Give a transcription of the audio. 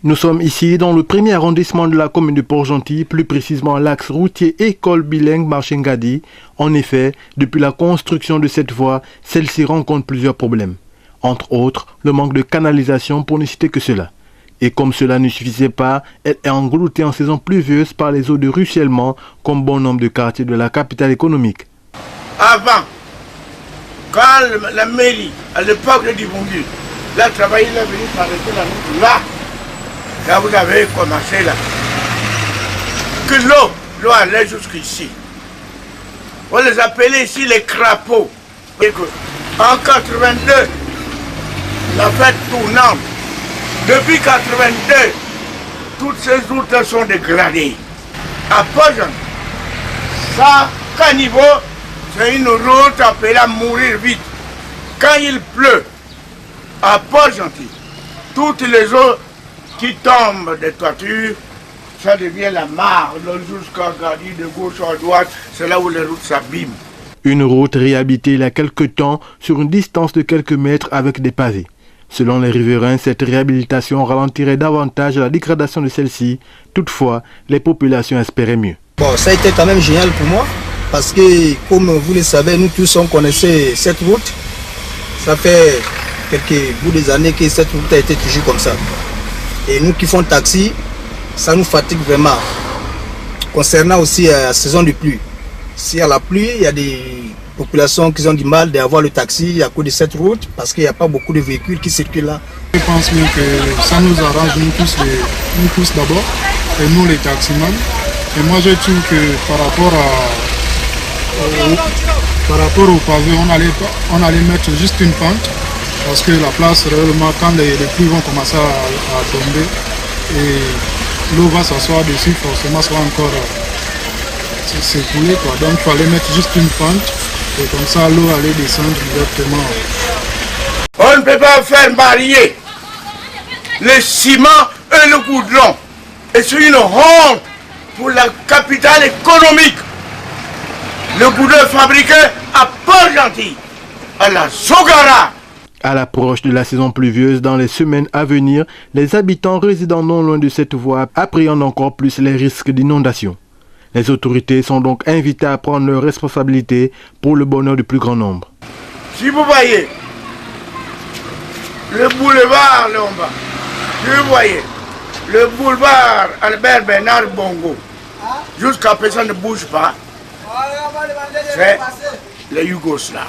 Nous sommes ici dans le premier arrondissement de la commune de Port-Gentil, plus précisément l'axe routier école bilingue Marchengadi. En effet, depuis la construction de cette voie, celle-ci rencontre plusieurs problèmes. Entre autres, le manque de canalisation pour ne citer que cela. Et comme cela ne suffisait pas, elle est engloutée en saison pluvieuse par les eaux de ruissellement, comme bon nombre de quartiers de la capitale économique. Avant, quand la mairie, à l'époque de Dibongi, là, travaillé, il est venu s'arrêter la route là. Là, vous avez commencé là. Que l'eau allait jusqu'ici. On les appelait ici les crapauds. Et que, en 82, la fête tournante. Depuis 82, toutes ces routes sont dégradées. À Port-Gentil, ça, Caniveau, c'est une route appelée à mourir vite. Quand il pleut, à Port-Gentil, toutes les eaux qui tombent des toitures, ça devient la mare, jusqu'à Gadi, de gauche à droite, c'est là où les routes s'abîment. Une route réhabilitée il y a quelque temps sur une distance de quelques mètres avec des pavés. Selon les riverains, cette réhabilitation ralentirait davantage la dégradation de celle-ci. Toutefois, les populations espéraient mieux. Bon, ça a été quand même génial pour moi, parce que, comme vous le savez, nous tous on connaissait cette route. Ça fait quelques bouts des années que cette route a été toujours comme ça. Et nous qui font taxi, ça nous fatigue vraiment. Concernant aussi la saison de pluie. S'il y a la pluie, il y a des populations qui ont du mal d'avoir le taxi à cause de cette route parce qu'il n'y a pas beaucoup de véhicules qui circulent là. Je pense bien que ça nous arrange nous tous d'abord, et nous les taximans. Et moi je trouve que par rapport au pavé, on allait mettre juste une pente. Parce que la place, réellement, quand les pluies vont commencer à tomber et l'eau va s'asseoir dessus, forcément, ça va encore s'écouler. Donc, il fallait mettre juste une pente et comme ça, l'eau allait descendre directement. On ne peut pas faire marier le ciment et le goudron. Et c'est une honte pour la capitale économique. Le goudron est fabriqué à Port-Gentil, à la Sogara. À l'approche de la saison pluvieuse dans les semaines à venir, les habitants résidant non loin de cette voie appréhendent encore plus les risques d'inondation. Les autorités sont donc invitées à prendre leurs responsabilités pour le bonheur du plus grand nombre. Si vous voyez le boulevard là en bas, si vous voyez le boulevard Albert Bernard Bongo, jusqu'à présent ne bouge pas, c'est les Yougoslaves.